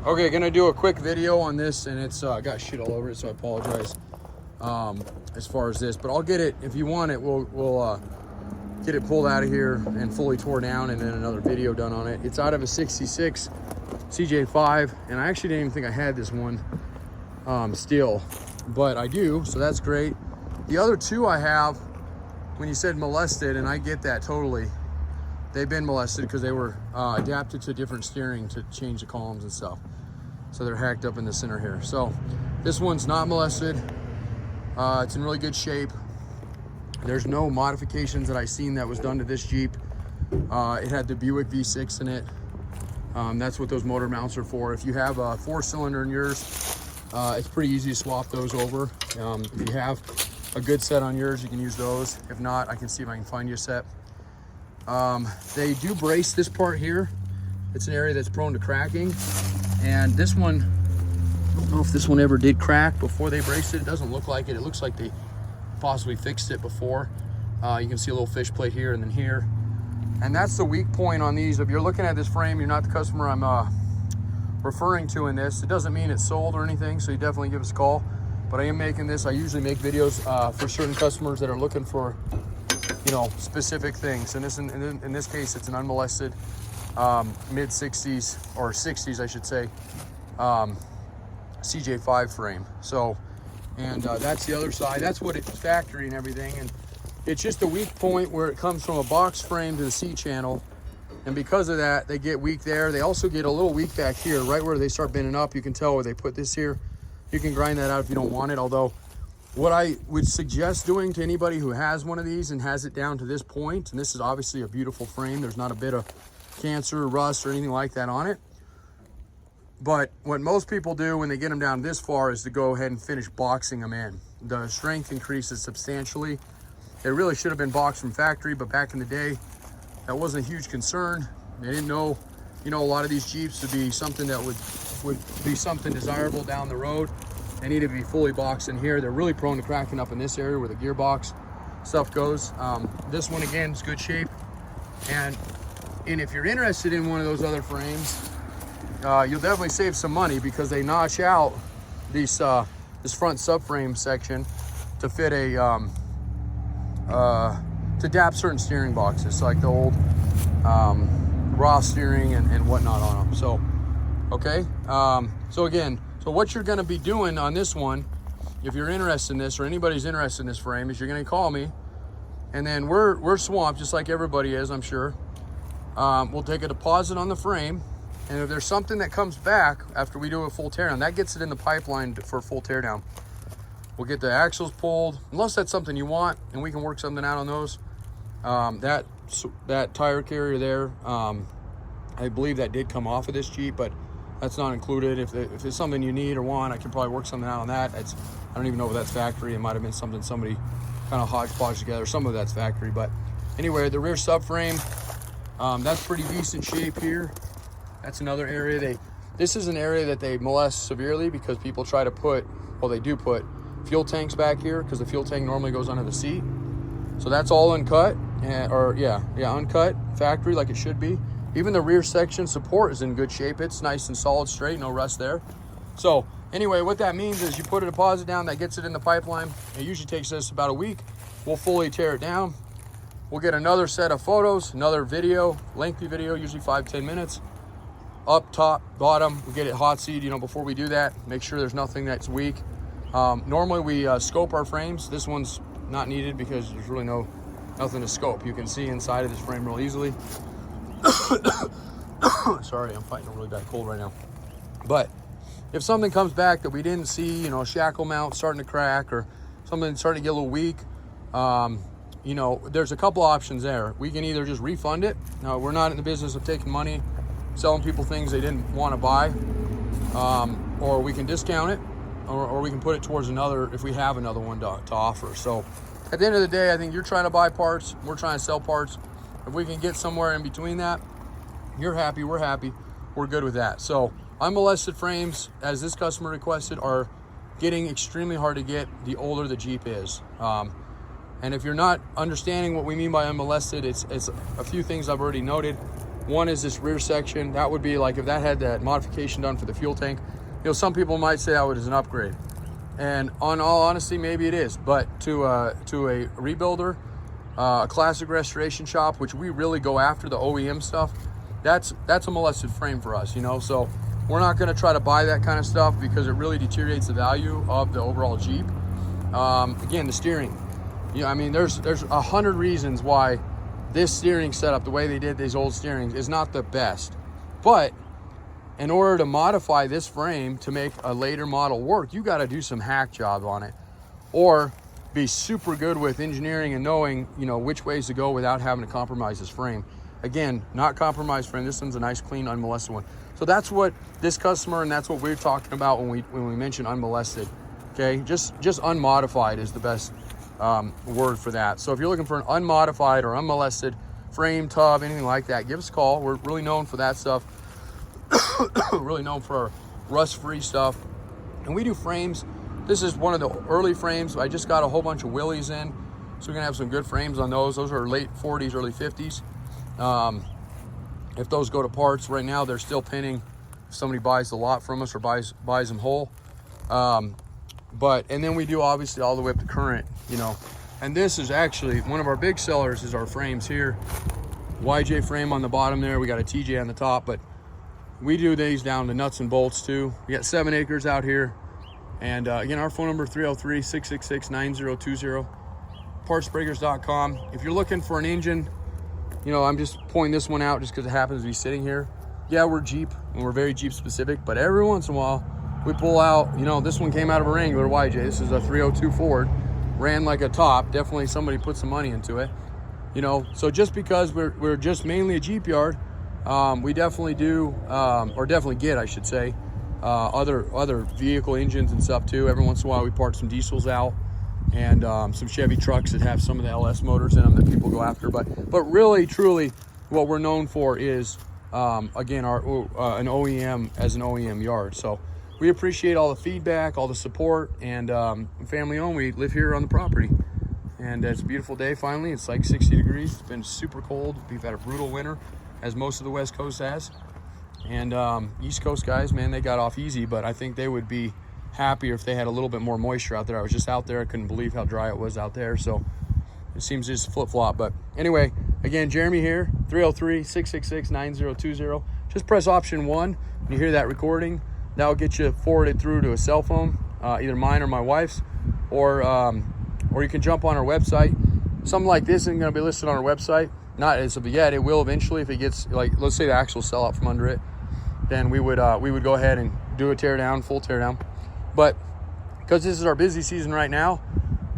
Okay, gonna do a quick video on this, and it's got shit all over it, so I apologize as far as this. But I'll get it, if you want it, we'll get it pulled out of here and fully tore down, and then another video done on it. It's out of a 66 CJ5, and I actually didn't even think I had this one still, but I do, so that's great. The other two I have, when you said molested, and I get that totally, they've been molested because they were adapted to different steering to change the columns and stuff. So they're hacked up in the center here. So this one's not molested. It's in really good shape. There's no modifications that I've seen that was done to this Jeep. It had the Buick V6 in it. That's what those motor mounts are for. If you have a 4-cylinder in yours, it's pretty easy to swap those over. If you have a good set on yours, you can use those. If not, I can see if I can find you a set. They do brace this part here. It's an area that's prone to cracking. And this one, I don't know if this one ever did crack before they braced it. It doesn't look like it. It looks like they possibly fixed it before. You can see a little fish plate here and then here. And that's the weak point on these. If you're looking at this frame, you're not the customer I'm referring to in this. It doesn't mean it's sold or anything, so you definitely give us a call. But I am making this. I usually make videos for certain customers that are looking for, you know, specific things. And in this case, it's an unmolested mid-60s, or 60s, I should say, CJ5 frame. So, and that's the other side. That's what it's factory and everything. And it's just a weak point where it comes from a box frame to the C channel. And because of that, they get weak there. They also get a little weak back here, right where they start bending up. You can tell where they put this here. You can grind that out if you don't want it. Although, what I would suggest doing to anybody who has one of these and has it down to this point, and this is obviously a beautiful frame. There's not a bit of cancer, rust, or anything like that on it. But what most people do when they get them down this far is to go ahead and finish boxing them in. The strength increases substantially. It really should have been boxed from factory, but back in the day, that wasn't a huge concern. They didn't know, you know, a lot of these Jeeps would be something that would be something desirable down the road. They need to be fully boxed in here. They're really prone to cracking up in this area where the gearbox stuff goes. This one, again, is good shape. And if you're interested in one of those other frames, you'll definitely save some money because they notch out these this front subframe section to fit a to adapt certain steering boxes, so like the old raw steering and whatnot on them. So okay, so again, so what you're going to be doing on this one, if you're interested in this, or anybody's interested in this frame, is you're going to call me, and then we're swamped just like everybody is, I'm sure. We'll take a deposit on the frame, and if there's something that comes back after we do a full teardown, that gets it in the pipeline for a full teardown. We'll get the axles pulled, unless that's something you want, and we can work something out on those. That tire carrier there, I believe that did come off of this Jeep, but that's not included. If it's something you need or want, I can probably work something out on that. I don't even know if that's factory. It might have been something somebody kind of hodgepodge together. Some of that's factory, but anyway, the rear subframe, that's pretty decent shape here. That's another area this is an area that they molest severely because people try to put, well, they do put fuel tanks back here because the fuel tank normally goes under the seat. So that's all uncut, uncut, factory like it should be. Even the rear section support is in good shape. It's nice and solid, straight, no rust there. So anyway, what that means is you put a deposit down, that gets it in the pipeline. It usually takes us about a week. We'll fully tear it down. We'll get another set of photos, another video, lengthy video, usually 5-10 minutes. Up, top, bottom, we get it hot seat, you know, before we do that, make sure there's nothing that's weak. Normally we scope our frames. This one's not needed because there's really nothing to scope. You can see inside of this frame real easily. Sorry, I'm fighting a really bad cold right now. But if something comes back that we didn't see, you know, shackle mount starting to crack or something starting to get a little weak, you know, there's a couple options there. We can either just refund it. Now, we're not in the business of taking money, selling people things they didn't want to buy, or we can discount it, or we can put it towards another if we have another one to offer. So at the end of the day, I think you're trying to buy parts, we're trying to sell parts. If we can get somewhere in between that, you're happy, we're happy, we're good with that. So unmolested frames, as this customer requested, are getting extremely hard to get the older the Jeep is. And if you're not understanding what we mean by unmolested, it's a few things I've already noted. One is this rear section. That would be like if that had that modification done for the fuel tank. You know, some people might say that was an upgrade. And on all honesty, maybe it is. But to a rebuilder, a classic restoration shop, which we really go after the OEM stuff, that's a molested frame for us, you know. So we're not going to try to buy that kind of stuff because it really deteriorates the value of the overall Jeep. Again, the steering. You know, I mean, there's 100 reasons why this steering setup, the way they did these old steerings, is not the best. But in order to modify this frame to make a later model work, you got to do some hack job on it, or be super good with engineering and knowing, you know, which ways to go without having to compromise this frame. Again, not compromised frame. This one's a nice, clean, unmolested one. So that's what this customer, and that's what we're talking about when we mention unmolested. Okay, just unmodified is the best word for that. So if you're looking for an unmodified or unmolested frame, tub, anything like that, give us a call. We're really known for that stuff. Really known for our rust-free stuff. And we do frames. This is one of the early frames. I just got a whole bunch of Willys in, so we're gonna have some good frames on those. Those are late 40s, early 50s. If those go to parts, right now they're still pinning. If somebody buys the lot from us or buys them whole. And then we do obviously all the way up to current, you know. And this is actually one of our big sellers is our frames here. YJ frame on the bottom there. We got a TJ on the top, but we do these down to nuts and bolts too. We got 7 acres out here. And again, our phone number 303-666-9020. Partsbreakers.com. If you're looking for an engine, you know, I'm just pointing this one out just because it happens to be sitting here. Yeah, we're Jeep and we're very Jeep specific, but every once in a while we pull out, you know, this one came out of a Wrangler YJ. This is a 302 Ford. Ran like a top. Definitely somebody put some money into it. You know, so just because we're just mainly a Jeep yard, we definitely do, or definitely get, I should say, other vehicle engines and stuff too. Every once in a while we part some diesels out, and some Chevy trucks that have some of the LS motors in them that people go after. But really, truly, what we're known for is, again, an OEM as an OEM yard. So we appreciate all the feedback, all the support, and family owned. We live here on the property, and it's a beautiful day finally. It's like 60 degrees. It's been super cold. We've had a brutal winter, as most of the West Coast has. And East Coast guys, man, they got off easy, but I think they would be happier if they had a little bit more moisture out there. I was just out there. I couldn't believe how dry it was out there. So it seems just flip-flop. But anyway, again, Jeremy here, 303-666-9020. Just press option 1 when you hear that recording. That will get you forwarded through to a cell phone, either mine or my wife's, or you can jump on our website. Something like this isn't going to be listed on our website. Not as of yet. It will eventually if it gets, like, let's say the axles sell out from under it. Then we would go ahead and do a tear down, full tear down. But because this is our busy season right now,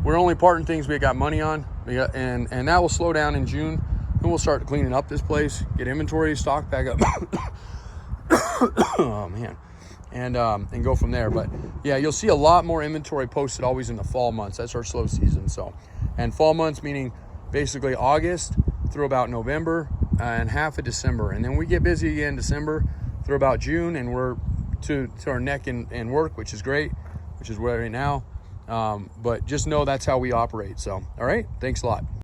we're only parting things we got money on. And that will slow down in June. Then we'll start cleaning up this place, get inventory stock back up. Oh man. And go from there. But yeah, you'll see a lot more inventory posted always in the fall months. That's our slow season. So, and fall months meaning basically August through about November and half of December. And then we get busy again December through about June, and we're to our neck in work, which is great, which is where right now. But just know that's how we operate. So, all right, thanks a lot.